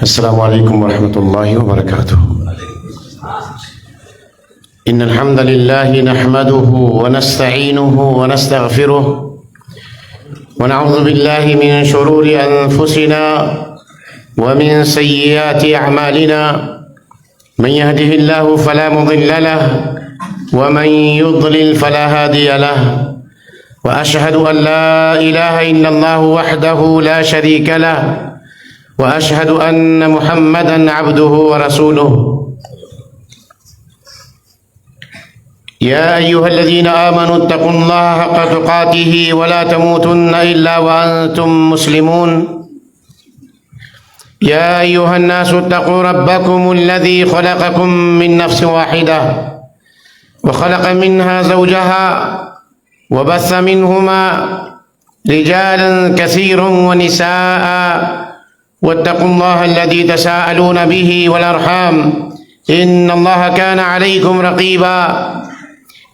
السلام عليكم ورحمة الله وبركاته. إن الحمد لله نحمده ونستعينه ونستغفره ونعوذ بالله من شرور أنفسنا ومن سيئات أعمالنا. من يهده الله فلا مضل له ومن يضلل فلا هادي له. وأشهد أن لا إله إلا الله وحده لا شريك له وأشهد أن محمدًا عبده ورسوله. يا أيها الذين آمنوا اتقوا الله حق تقاته ولا تموتن إلا وأنتم مسلمون. يا أيها الناس اتقوا ربكم الذي خلقكم من نفس واحدة وخلق منها زوجها وبث منهما رجالا كثيرا ونساء واتقوا الله الذي تساءلون به والأرحام إن الله كان عليكم رقيبا.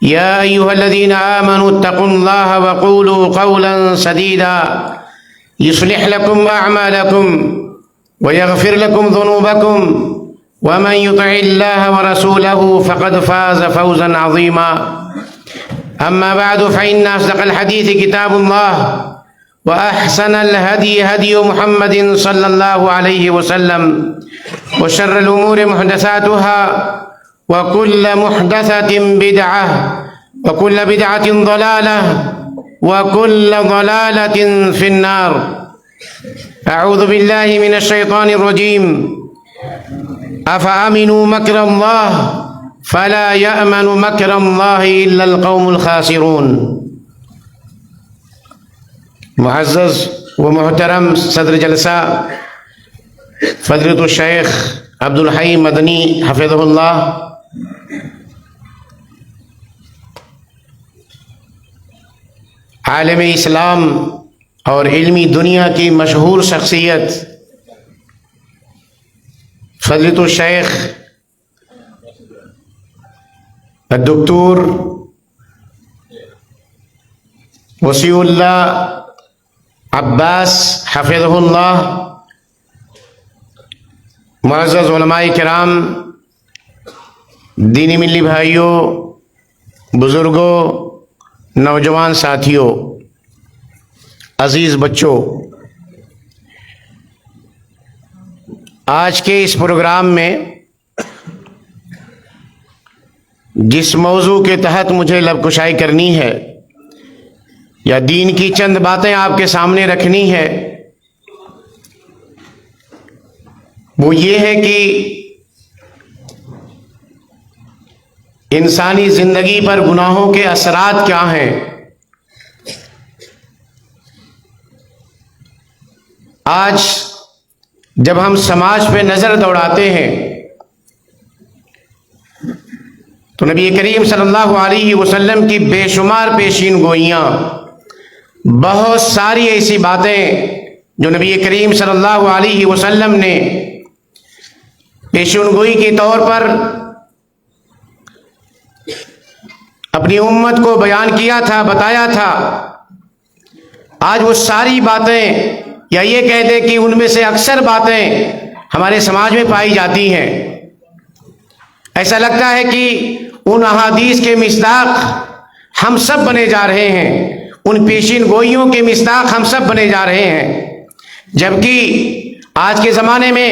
يا أيها الذين آمنوا اتقوا الله وقولوا قولا سديدا يصلح لكم أعمالكم ويغفر لكم ذنوبكم ومن يطع الله ورسوله فقد فاز فوزا عظيما. أما بعد فإن أصدق الحديث كتاب الله وأحسن الهدي هدي محمد صلى الله عليه وسلم وشر الأمور محدثاتها وكل محدثة بدعة وكل بدعة ضلالة وكل ضلالة في النار. أعوذ بالله من الشيطان الرجيم. أفأمنوا مكر الله فلا يأمن مكر الله إلا القوم الخاسرون. معزز و محترم صدر جلسہ فضیلۃ الشیخ عبدالحی مدنی حفظہ اللہ، عالم اسلام اور علمی دنیا کی مشہور شخصیت فضیلۃ الشیخ الدکتور وسیع اللہ عباس حفظہ اللہ، معزز علماء کرام، دینی ملی بھائیوں، بزرگوں، نوجوان ساتھیوں، عزیز بچوں، آج کے اس پروگرام میں جس موضوع کے تحت مجھے لب کشائی کرنی ہے یا دین کی چند باتیں آپ کے سامنے رکھنی ہے، وہ یہ ہے کہ انسانی زندگی پر گناہوں کے اثرات کیا ہیں۔ آج جب ہم سماج پہ نظر دوڑاتے ہیں تو نبی کریم صلی اللہ علیہ وسلم کی بے شمار پیشین گوئیاں، بہت ساری ایسی باتیں جو نبی کریم صلی اللہ علیہ وسلم نے پیشین گوئی کے طور پر اپنی امت کو بیان کیا تھا، بتایا تھا، آج وہ ساری باتیں یا یہ کہہ دیں کہ ان میں سے اکثر باتیں ہمارے سماج میں پائی جاتی ہیں۔ ایسا لگتا ہے کہ ان احادیث کے مصداق ہم سب بنے جا رہے ہیں، ان پیشین گوئیوں کے مصداق ہم سب بنے جا رہے ہیں، جبکہ آج کے زمانے میں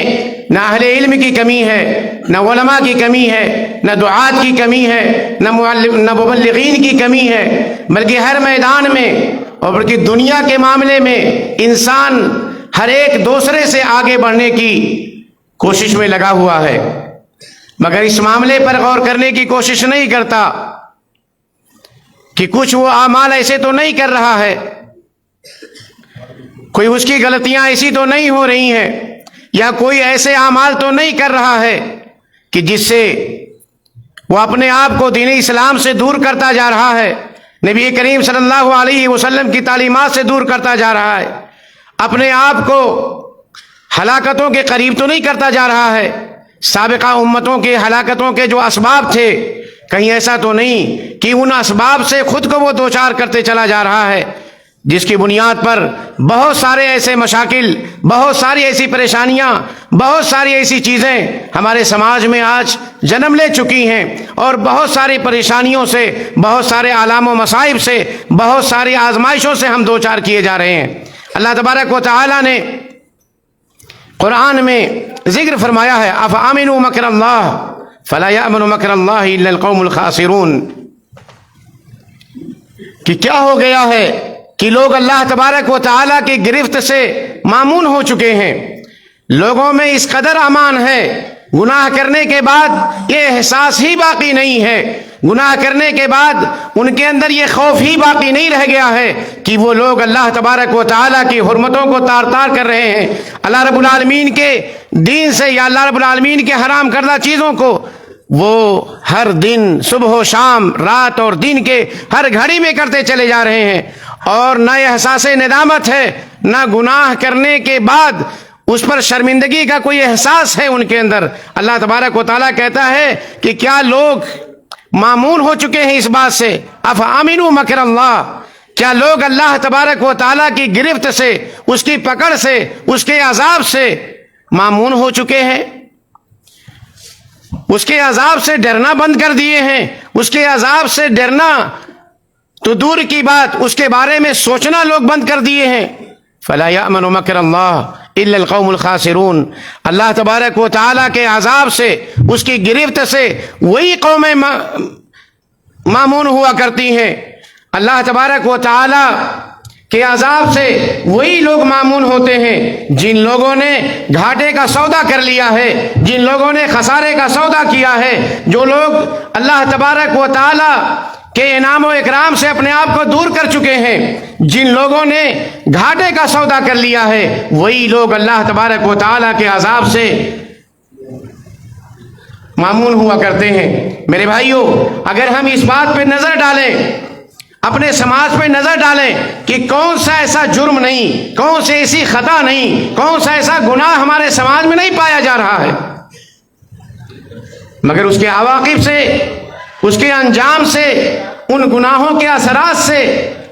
نہ اہل علم کی کمی ہے، نہ علماء کی کمی ہے، نہ دعات کی کمی ہے، نہ مبلغین کی کمی ہے، بلکہ ہر میدان میں اور بلکہ دنیا کے معاملے میں انسان ہر ایک دوسرے سے آگے بڑھنے کی کوشش میں لگا ہوا ہے، مگر اس معاملے پر غور کرنے کی کوشش نہیں کرتا کہ کچھ وہ اعمال ایسے تو نہیں کر رہا ہے، کوئی اس کی غلطیاں ایسی تو نہیں ہو رہی ہیں، یا کوئی ایسے اعمال تو نہیں کر رہا ہے کہ جس سے وہ اپنے آپ کو دین اسلام سے دور کرتا جا رہا ہے، نبی کریم صلی اللہ علیہ وسلم کی تعلیمات سے دور کرتا جا رہا ہے، اپنے آپ کو ہلاکتوں کے قریب تو نہیں کرتا جا رہا ہے، سابقہ امتوں کے ہلاکتوں کے جو اسباب تھے کہیں ایسا تو نہیں کہ ان اسباب سے خود کو وہ دوچار کرتے چلا جا رہا ہے، جس کی بنیاد پر بہت سارے ایسے مشاکل، بہت ساری ایسی پریشانیاں، بہت ساری ایسی چیزیں ہمارے سماج میں آج جنم لے چکی ہیں، اور بہت ساری پریشانیوں سے، بہت سارے آلام و مصائب سے، بہت ساری آزمائشوں سے ہم دوچار کیے جا رہے ہیں۔ اللہ تبارک و تعالی نے قرآن میں ذکر فرمایا ہے، افامنوا مکر اللہ فلا یامن مکر اللہ الا القوم الخاسرون، کہ کیا ہو گیا ہے کہ لوگ اللہ تبارک و تعالیٰ کی گرفت سے مامون ہو چکے ہیں۔ لوگوں میں اس قدر امان ہے، گناہ کرنے کے بعد یہ احساس ہی باقی نہیں ہے، گناہ کرنے کے بعد ان کے اندر یہ خوف ہی باقی نہیں رہ گیا ہے کہ وہ لوگ اللہ تبارک و تعالیٰ کی حرمتوں کو تار تار کر رہے ہیں، اللہ رب العالمین کے دین سے یا اللہ رب العالمین کے حرام کردہ چیزوں کو وہ ہر دن، صبح و شام، رات اور دن کے ہر گھڑی میں کرتے چلے جا رہے ہیں، اور نہ احساس ندامت ہے، نہ گناہ کرنے کے بعد اس پر شرمندگی کا کوئی احساس ہے ان کے اندر۔ اللہ تبارک و تعالیٰ کہتا ہے کہ کیا لوگ مامون ہو چکے ہیں اس بات سے، افامنوا مکر اللہ، کیا لوگ اللہ تبارک و تعالیٰ کی گرفت سے، اس کی پکڑ سے، اس کے عذاب سے مامون ہو چکے ہیں، اس کے عذاب سے ڈرنا بند کر دیے ہیں؟ اس کے عذاب سے ڈرنا تو دور کی بات، اس کے بارے میں سوچنا لوگ بند کر دیے ہیں۔ فلا یامن مکر اللہ الا القوم الخاسرون، اللہ تبارک و تعالیٰ کے عذاب سے، اس کی گرفت سے وہی قومیں مامون ہوا کرتی ہیں۔ اللہ تبارک و تعالیٰ کے عذاب سے وہی لوگ مامون ہوتے ہیں جن لوگوں نے گھاٹے کا سودا کر لیا ہے، جن لوگوں نے خسارے کا سودا کیا ہے، جو لوگ اللہ تبارک و تعالیٰ کے انعام و اکرام سے اپنے آپ کو دور کر چکے ہیں، جن لوگوں نے گھاٹے کا سودا کر لیا ہے، وہی لوگ اللہ تبارک و تعالیٰ کے عذاب سے مامون ہوا کرتے ہیں۔ میرے بھائیوں، اگر ہم اس بات پہ نظر ڈالیں، اپنے سماج پہ نظر ڈالیں کہ کون سا ایسا جرم نہیں، کون سی ایسی خطا نہیں، کون سا ایسا گناہ ہمارے سماج میں نہیں پایا جا رہا ہے، مگر اس کے عواقب سے، اس کے انجام سے، ان گناہوں کے اثرات سے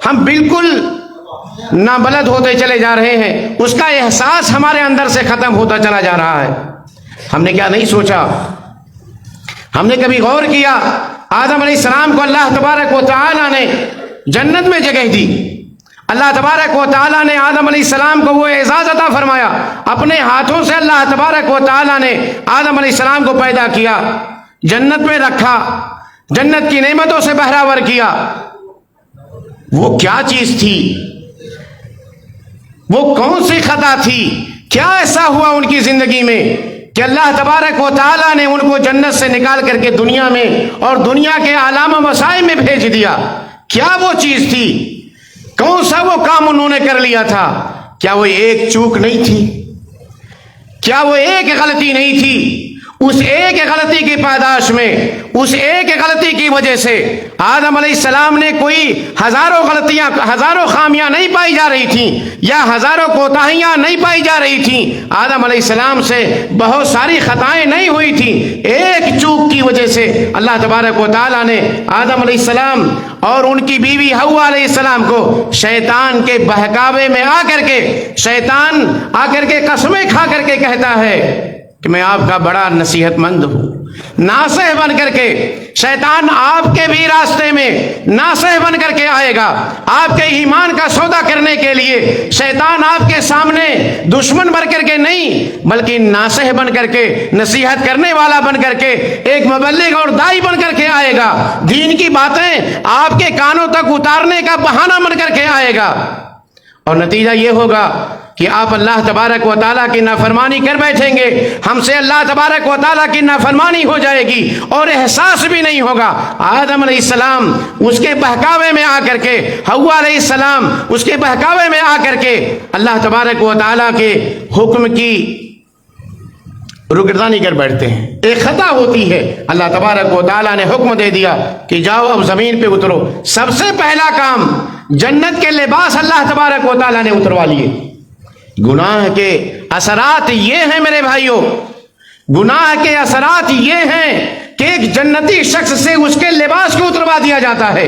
ہم بالکل نابلد ہوتے چلے جا رہے ہیں، اس کا احساس ہمارے اندر سے ختم ہوتا چلا جا رہا ہے۔ ہم نے کیا نہیں سوچا؟ ہم نے کبھی غور کیا؟ آدم علیہ السلام کو اللہ تبارک و تعالیٰ نے جنت میں جگہ دی، اللہ تبارک و تعالیٰ نے آدم علیہ السلام کو وہ اعزاز عطا فرمایا، اپنے ہاتھوں سے اللہ تبارک و تعالیٰ نے آدم علیہ السلام کو پیدا کیا، جنت میں رکھا، جنت کی نعمتوں سے بہراور کیا۔ وہ کیا چیز تھی؟ وہ کون سی خطا تھی؟ کیا ایسا ہوا ان کی زندگی میں کہ اللہ تبارک و تعالیٰ نے ان کو جنت سے نکال کر کے دنیا میں اور دنیا کے عالم و مسائل میں بھیج دیا؟ کیا وہ چیز تھی؟ کون سا وہ کام انہوں نے کر لیا تھا؟ کیا وہ ایک چوک نہیں تھی؟ کیا وہ ایک غلطی نہیں تھی؟ اس ایک غلطی کی پاداش میں، اس ایک غلطی کی وجہ سے آدم علیہ السلام نے کوئی ہزاروں غلطیاں، ہزاروں خامیاں نہیں پائی جا رہی تھیں، یا ہزاروں کوتاہیاں نہیں پائی جا رہی تھیں، آدم علیہ السلام سے بہت ساری خطائیں نہیں ہوئی تھیں، ایک چوک کی وجہ سے اللہ تبارک و تعالیٰ نے آدم علیہ السلام اور ان کی بیوی حوا علیہ السلام کو شیطان کے بہکاوے میں آ کر کے، شیطان آ کر کے قسمیں کھا کر کے کہتا ہے کہ میں آپ کا بڑا نصیحت مند ہوں، ناصح بن کر کے شیطان آپ کے بھی راستے میں ناصح بن کر کے آئے گا، آپ کے ایمان کا سودا کرنے کے لیے شیطان آپ کے سامنے دشمن بن کر کے نہیں، بلکہ ناصح بن کر کے، نصیحت کرنے والا بن کر کے، ایک مبلغ اور داعی بن کر کے آئے گا، دین کی باتیں آپ کے کانوں تک اتارنے کا بہانہ بن کر کے آئے گا، اور نتیجہ یہ ہوگا کہ آپ اللہ تبارک و تعالیٰ کی نافرمانی کر بیٹھیں گے، ہم سے اللہ تبارک و تعالیٰ کی نافرمانی ہو جائے گی اور احساس بھی نہیں ہوگا۔ آدم علیہ السلام اس کے بہکاوے میں آ کر کے، حوا علیہ السلام اس کے بہکاوے میں آ کر کے اللہ تبارک و تعالیٰ کے حکم کی رکردانی کر بیٹھتے ہیں۔ ایک خطا ہوتی ہے، اللہ تبارک و تعالیٰ نے حکم دے دیا کہ جاؤ اب زمین پہ اترو، سب سے پہلا کام جنت کے لباس اللہ تبارک و تعالیٰ نے اتروا لیے۔ گناہ کے اثرات یہ ہیں میرے بھائیوں، گناہ کے اثرات یہ ہیں کہ ایک جنتی شخص سے اس کے لباس کو اتروا دیا جاتا ہے۔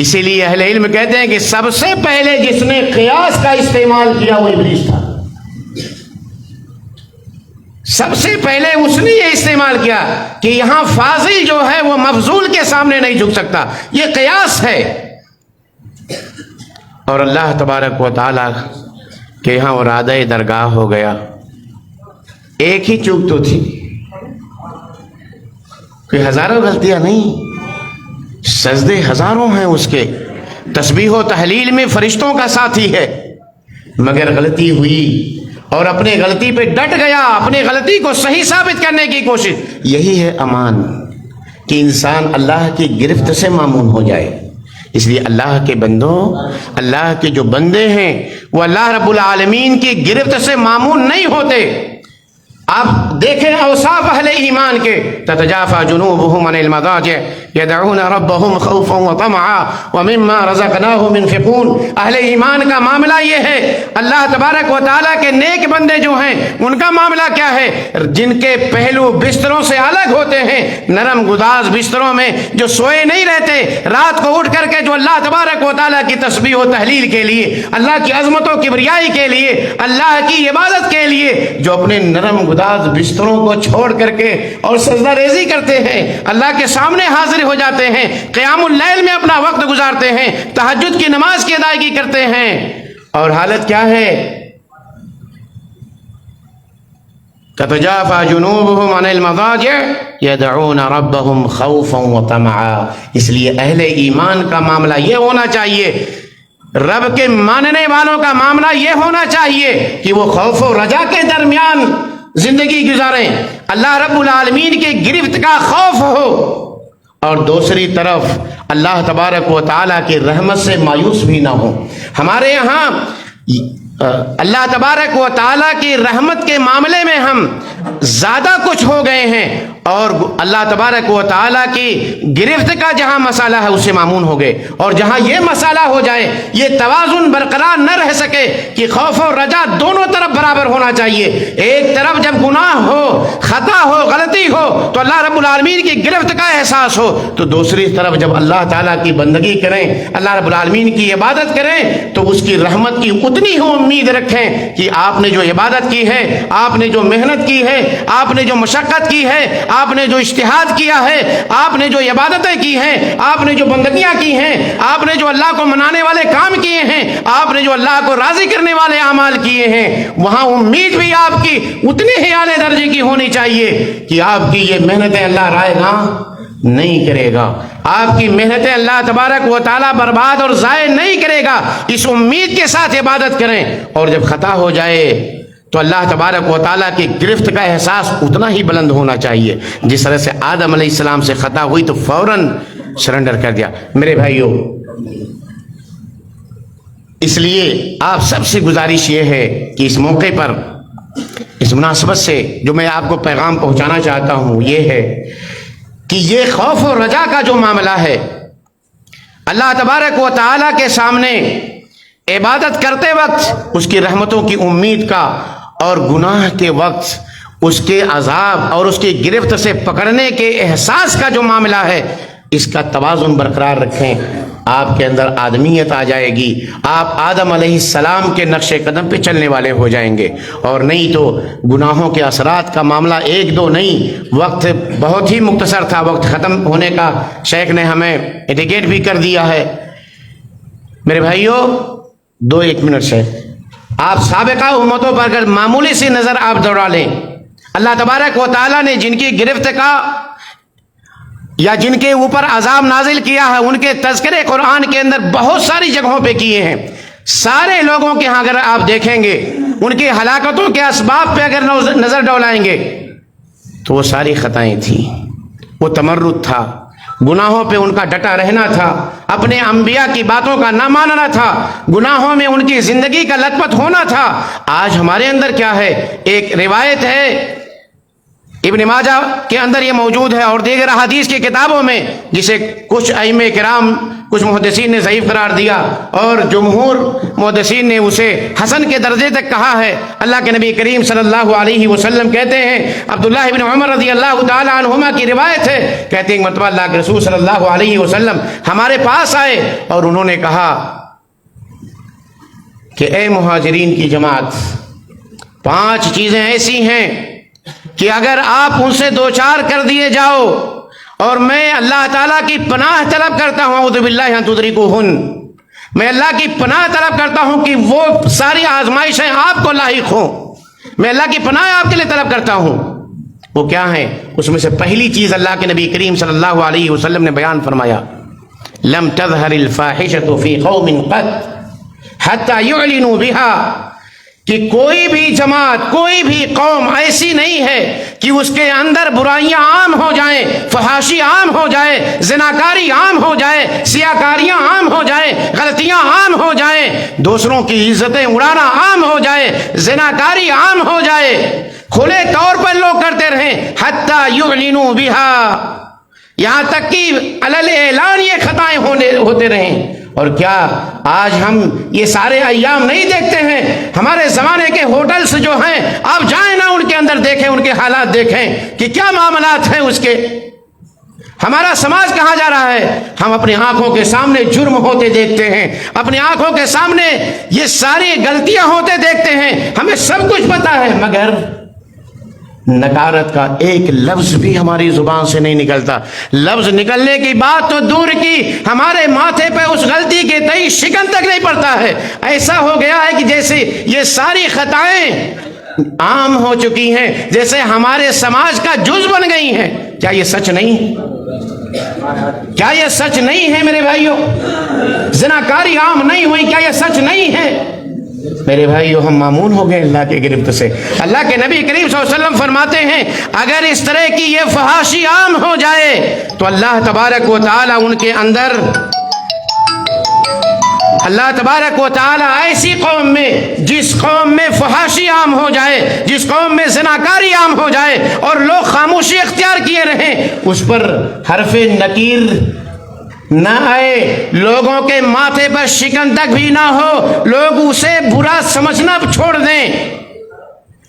اسی لیے اہل علم کہتے ہیں کہ سب سے پہلے جس نے قیاس کا استعمال کیا وہ ابلیس تھا. سب سے پہلے اس نے یہ استعمال کیا کہ یہاں فاضل جو ہے وہ مفضول کے سامنے نہیں جھک سکتا، یہ قیاس ہے. اور اللہ تبارک و تعالی کہ یہاں ارادہ درگاہ ہو گیا. ایک ہی چوک تو تھی، کوئی ہزاروں غلطیاں نہیں، سجدے ہزاروں ہیں اس کے، تسبیح و تحلیل میں فرشتوں کا ساتھی ہے، مگر غلطی ہوئی اور اپنے غلطی پہ ڈٹ گیا، اپنے غلطی کو صحیح ثابت کرنے کی کوشش. یہی ہے امان کہ انسان اللہ کی گرفت سے مامون ہو جائے. اس لیے اللہ کے بندوں، اللہ کے جو بندے ہیں وہ اللہ رب العالمین کی گرفت سے مامون نہیں ہوتے. آپ دیکھیں اوصاف اہل ایمان کے، تتجافى جنوبهم عن المضاجع يدعون ربهم خوفا وطمعا ومما رزقناهم ينفقون. اہل ایمان کا معاملہ یہ ہے، اللہ تبارک و تعالیٰ کے نیک بندے جو ہیں ان کا معاملہ کیا ہے؟ جن کے پہلو بستروں سے الگ ہوتے ہیں، نرم گداز بستروں میں جو سوئے نہیں رہتے، رات کو اٹھ کر کے جو اللہ تبارک و تعالیٰ کی تسبیح و تحلیل کے لیے، اللہ کی عظمت و کبریائی کے لیے، اللہ کی عبادت کے لیے جو اپنے نرم بستروں کو چھوڑ کر کے اور سجدہ ریزی کرتے ہیں، اللہ کے سامنے حاضر ہو جاتے ہیں، قیام اللیل میں اپنا وقت گزارتے ہیں، تہجد کی نماز کی ادائیگی کرتے ہیں، اور حالت کیا ہے؟ تتجافى جنوبهم عن المضاجع يدعون ربهم خوفا وطمعا. اس لیے اہل ایمان کا معاملہ یہ ہونا چاہیے، رب کے ماننے والوں کا معاملہ یہ ہونا چاہیے کہ وہ خوف و رجا کے درمیان زندگی گزاریں، اللہ رب العالمین کی گرفت کا خوف ہو، اور دوسری طرف اللہ تبارک و تعالیٰ کی رحمت سے مایوس بھی نہ ہو. ہمارے یہاں اللہ تبارک و تعالیٰ کی رحمت کے معاملے میں ہم زیادہ کچھ ہو گئے ہیں، اور اللہ تبارک و تعالیٰ کی گرفت کا جہاں مسئلہ ہے اس سے معمون ہو گئے. اور جہاں یہ مسئلہ ہو جائے، یہ توازن برقرار نہ رہ سکے کہ خوف و رجا دونوں طرف برابر ہونا چاہیے. ایک طرف جب گناہ ہو، خطا ہو، غلطی ہو تو اللہ رب العالمین کی گرفت کا احساس ہو، تو دوسری طرف جب اللہ تعالیٰ کی بندگی کریں، اللہ رب العالمین کی عبادت کریں تو اس کی رحمت کی اتنی ہی امید رکھیں کہ آپ نے جو عبادت کی ہے، آپ نے جو محنت کی ہے، آپ نے جو مشقت کی ہے، آپ نے جو اجتہاد کیا ہے، آپ نے جو عبادتیں کی ہیں، آپ نے جو بندگیاں کی ہیں، آپ نے جو اللہ کو منانے والے کام کیے ہیں، آپ نے جو اللہ کو راضی کرنے والے اعمال کیے ہیں، وہاں امید بھی آپ کی اتنی ہی اعلیٰ درجے کی ہونی چاہیے کہ آپ کی یہ محنتیں اللہ رائے گا نہیں کرے گا، آپ کی محنتیں اللہ تبارک و تعالیٰ برباد اور ضائع نہیں کرے گا. اس امید کے ساتھ عبادت کریں، اور جب خطا ہو جائے تو اللہ تبارک و تعالیٰ کی گرفت کا احساس اتنا ہی بلند ہونا چاہیے. جس طرح سے آدم علیہ السلام سے خطا ہوئی تو فوراً سرنڈر کر دیا. میرے بھائیوں، اس لیے آپ سب سے گزارش یہ ہے کہ اس موقع پر، اس مناسبت سے جو میں آپ کو پیغام پہنچانا چاہتا ہوں یہ ہے کہ یہ خوف و رجا کا جو معاملہ ہے، اللہ تبارک و تعالیٰ کے سامنے عبادت کرتے وقت اس کی رحمتوں کی امید کا، اور گناہ کے وقت اس کے عذاب اور اس کی گرفت سے پکڑنے کے احساس کا جو معاملہ ہے، اس کا توازن برقرار رکھیں. آپ کے اندر آدمیت آ جائے گی، آپ آدم علیہ السلام کے نقش قدم پہ چلنے والے ہو جائیں گے. اور نہیں تو گناہوں کے اثرات کا معاملہ ایک دو نہیں، وقت بہت ہی مختصر تھا، وقت ختم ہونے کا شیخ نے ہمیں انڈیکیٹ بھی کر دیا ہے. میرے بھائیوں، 2-1 منٹ سے آپ سابقہ امتوں پر اگر معمولی سی نظر آپ دوڑا لیں، اللہ تبارک و تعالیٰ نے جن کی گرفت کا یا جن کے اوپر عذاب نازل کیا ہے، ان کے تذکرے قرآن کے اندر بہت ساری جگہوں پہ کیے ہیں. سارے لوگوں کے ہاں اگر آپ دیکھیں گے، ان کی ہلاکتوں کے اسباب پہ اگر نظر ڈولائیں گے تو وہ ساری خطائیں تھیں. وہ تمرد تھا، گناہوں پہ ان کا ڈٹا رہنا تھا، اپنے انبیاء کی باتوں کا نہ ماننا تھا، گناہوں میں ان کی زندگی کا لت پت ہونا تھا. آج ہمارے اندر کیا ہے؟ ایک روایت ہے ابن ماجہ کے اندر یہ موجود ہے اور دیگر احادیث کی کتابوں میں، جسے کچھ ائمہ کرام کچھ محدثین نے ضعیف قرار دیا اور جمہور محدثین نے اسے حسن کے درجے تک کہا ہے۔ اللہ کے نبی کریم صلی اللہ علیہ وسلم کہتے ہیں، عبداللہ بن عمر رضی اللہ تعالی عنہما کی روایت ہے، کہتے ہیں مرتبہ اللہ کے رسول صلی اللہ علیہ وسلم ہمارے پاس آئے اور انہوں نے کہا کہ اے مہاجرین کی جماعت، 5 چیزیں ایسی ہیں کہ اگر آپ ان سے دوچار کر دیے جاؤ، اور میں اللہ تعالیٰ کی پناہ طلب کرتا ہوں، اعوذ باللہ ان تدرکوہن، میں اللہ کی پناہ طلب کرتا ہوں کہ وہ ساری آزمائشیں آپ کو لاحق ہوں، میں اللہ کی پناہ آپ کے لیے طلب کرتا ہوں۔ وہ کیا ہیں؟ اس میں سے پہلی چیز اللہ کے نبی کریم صلی اللہ علیہ وسلم نے بیان فرمایا، لم تظہر الفاحشۃ فی قوم قط حتی یعلنوا بها، کہ کوئی بھی جماعت، کوئی بھی قوم ایسی نہیں ہے کہ اس کے اندر برائیاں عام ہو جائیں، فحاشی عام ہو جائے، زناکاری عام ہو جائے، سیاکاریاں عام ہو جائیں، غلطیاں عام ہو جائیں، دوسروں کی عزتیں اڑانا عام ہو جائے، زناکاری عام ہو جائے، کھلے طور پر لوگ کرتے رہیں، حتی یعلنوا بها، یہاں تک کہ علی اعلان یہ خطائیں ہوتے رہیں۔ اور کیا آج ہم یہ سارے ایام نہیں دیکھتے ہیں؟ ہمارے زمانے کے ہوٹلز جو ہیں، آپ جائیں نا ان کے اندر دیکھیں، ان کے حالات دیکھیں کہ کیا معاملات ہیں اس کے۔ ہمارا سماج کہاں جا رہا ہے؟ ہم اپنی آنکھوں کے سامنے جرم ہوتے دیکھتے ہیں، اپنی آنکھوں کے سامنے یہ ساری غلطیاں ہوتے دیکھتے ہیں، ہمیں سب کچھ پتا ہے، مگر نکارت کا ایک لفظ بھی ہماری زبان سے نہیں نکلتا۔ لفظ نکلنے کی بات تو دور کی، ہمارے ماتھے پہ اس غلطی کے تئیں شکن تک نہیں پڑتا ہے۔ ایسا ہو گیا ہے کہ جیسے یہ ساری خطائیں عام ہو چکی ہیں، جیسے ہمارے سماج کا جز بن گئی ہیں۔ کیا یہ سچ نہیں ہے؟ کیا یہ سچ نہیں ہے میرے بھائیوں؟ زناکاری عام نہیں ہوئی، کیا یہ سچ نہیں ہے؟ میرے بھائیو، ہم مامون ہو گئے اللہ کی گرفت سے۔ اللہ کے نبی کریم صلی اللہ علیہ وسلم فرماتے ہیں اگر اس طرح کی یہ فحاشی عام ہو جائے تو اللہ تبارک و تعالی ان کے اندر، اللہ تبارک و تعالی ایسی قوم میں، جس قوم میں فحاشی عام ہو جائے، جس قوم میں زناکاری عام ہو جائے اور لوگ خاموشی اختیار کیے رہیں، اس پر حرف نکیر نہ آئے، لوگوں کے ماتھے پر شکن تک بھی نہ ہو، لوگ اسے برا سمجھنا چھوڑ دیں،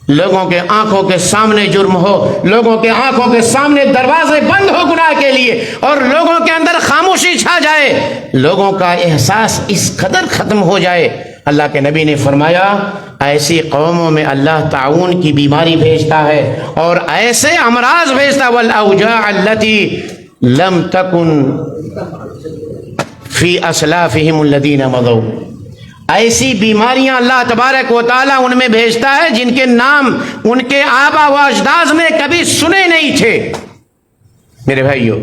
لوگوں کے آنکھوں کے سامنے جرم ہو، لوگوں کے آنکھوں کے سامنے دروازے بند ہو گناہ کے لیے، اور لوگوں کے اندر خاموشی چھا جائے، لوگوں کا احساس اس قدر ختم ہو جائے۔ اللہ کے نبی نے فرمایا ایسی قوموں میں اللہ طاعون کی بیماری بھیجتا ہے اور ایسے امراض بھیجتا، والاوجاع التي لم تکن فی اسلافہم الذین مضوا، ایسی بیماریاں اللہ تبارک و تعالیٰ ان میں بھیجتا ہے جن کے نام ان کے آبا و اجداد نے کبھی سنے نہیں تھے۔ میرے بھائیو،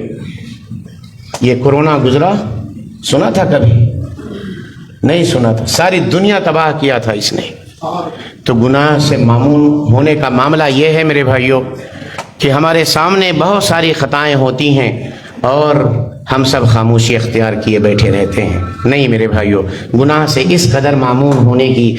یہ کورونا گزرا، سنا تھا کبھی؟ نہیں سنا تھا، ساری دنیا تباہ کیا تھا اس نے۔ تو گناہ سے معمون ہونے کا معاملہ یہ ہے میرے بھائیو کہ ہمارے سامنے بہت ساری خطائیں ہوتی ہیں اور ہم سب خاموشی اختیار کیے بیٹھے رہتے ہیں۔ نہیں میرے بھائیو، گناہ سے اس قدر معمون ہونے کی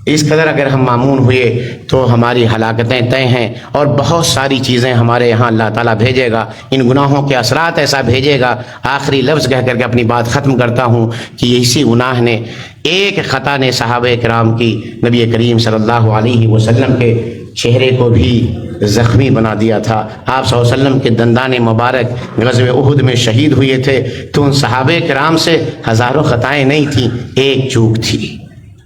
اس قدر اگر ہم معمون ہوئے تو ہماری ہلاکتیں طے ہیں، اور بہت ساری چیزیں ہمارے یہاں اللہ تعالیٰ بھیجے گا، ان گناہوں کے اثرات ایسا بھیجے گا۔ آخری لفظ کہہ کر کے اپنی بات ختم کرتا ہوں کہ اسی گناہ نے، ایک خطا نے صحابہ کرام کی، نبی کریم صلی اللہ علیہ وسلم کے چہرے کو بھی زخمی بنا دیا تھا۔ آپ صلی اللہ علیہ وسلم کے دندان مبارک غزوہ احد میں شہید ہوئے تھے، تو ان صحابہ کرام سے ہزاروں خطائیں نہیں تھیں، ایک چوک تھی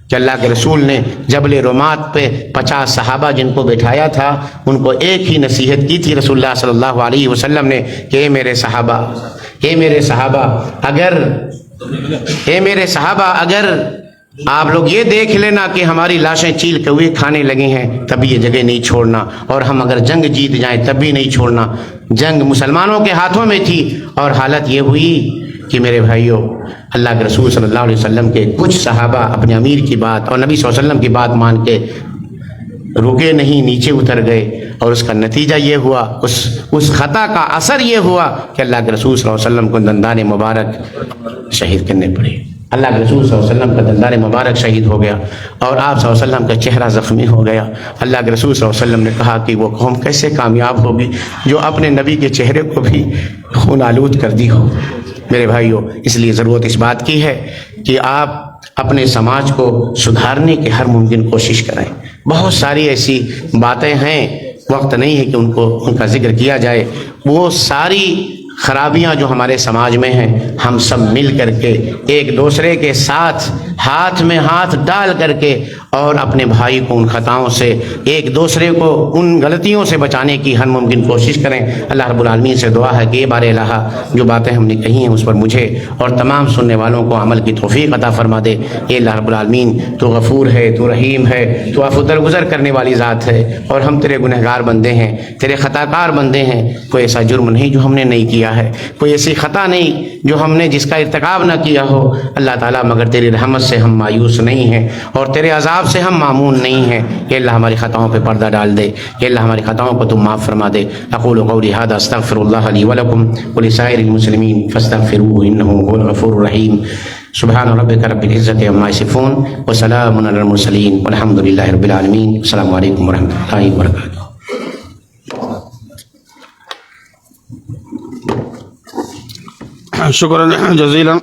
کہ اللہ کے رسول نے جبل رمات پہ 50 صحابہ جن کو بٹھایا تھا، ان کو ایک ہی نصیحت کی تھی رسول اللہ صلی اللہ علیہ وسلم نے کہ اے میرے صحابہ، اے میرے صحابہ، اگر آپ لوگ یہ دیکھ لینا کہ ہماری لاشیں چیل کوے کھانے لگے ہیں تب بھی یہ جگہ نہیں چھوڑنا، اور ہم اگر جنگ جیت جائیں تب بھی نہیں چھوڑنا۔ جنگ مسلمانوں کے ہاتھوں میں تھی، اور حالت یہ ہوئی کہ میرے بھائیوں، اللہ کے رسول صلی اللہ علیہ وسلم کے کچھ صحابہ اپنے امیر کی بات اور نبی صلی اللہ علیہ وسلم کی بات مان کے رکے نہیں، نیچے اتر گئے، اور اس کا نتیجہ یہ ہوا، اس خطا کا اثر یہ ہوا کہ اللہ کے رسول صلی اللہ علیہ وسلم کو دندان مبارک شہید کرنے پڑے۔ اللہ کے رسول صلی اللہ علیہ وسلم کا دندان مبارک شہید ہو گیا، اور آپ صلی اللہ علیہ وسلم کا چہرہ زخمی ہو گیا۔ اللہ کے رسول صلی اللہ علیہ وسلم نے کہا کہ وہ قوم کیسے کامیاب ہوگی جو اپنے نبی کے چہرے کو بھی خون آلود کر دی ہو۔ میرے بھائیوں، اس لیے ضرورت اس بات کی ہے کہ آپ اپنے سماج کو سدھارنے کی ہر ممکن کوشش کریں۔ بہت ساری ایسی باتیں ہیں، وقت نہیں ہے کہ ان کا ذکر کیا جائے۔ وہ ساری خرابیاں جو ہمارے سماج میں ہیں، ہم سب مل کر کے ایک دوسرے کے ساتھ ہاتھ میں ہاتھ ڈال کر کے اور اپنے بھائی کو ان خطاؤں سے، ایک دوسرے کو ان غلطیوں سے بچانے کی ہر ممکن کوشش کریں۔ اللہ رب العالمین سے دعا ہے کہ یہ بار الہ جو باتیں ہم نے کہی ہیں اس پر مجھے اور تمام سننے والوں کو عمل کی توفیق عطا فرما دے۔ اے اللہ رب العالمین، تو غفور ہے، تو رحیم ہے، تو عفو درگزر کرنے والی ذات ہے، اور ہم تیرے گنہگار بندے ہیں، تیرے خطا کار بندے ہیں۔ کوئی ایسا جرم نہیں جو ہم نے نہیں کیا ہے، کوئی ایسی خطا نہیں جو ہم نے جس کا ارتکاب نہ کیا ہو اللہ تعالیٰ، مگر تیری رحمت سے ہم مایوس نہیں ہیں اور تیرے عذاب سے ہم معمون نہیں ہیں۔ کہ اللہ ہماری خطاؤں پہ پردہ ڈال دے، کہ اللہ ہماری خطاؤں کو تم معاف فرما دے۔ اقول قولی ھذا استغفر اللہ لی ولکم ولسائر المسلمین فاستغفروہ انہ هو الغفور الرحیم۔ سبحان ربک رب العزۃ عما یصفون وسلام علی المرسلین والحمد للہ رب العالمین۔ السلام علیکم ورحمۃ اللہ وبرکاتہ۔ شکرا جزیلا۔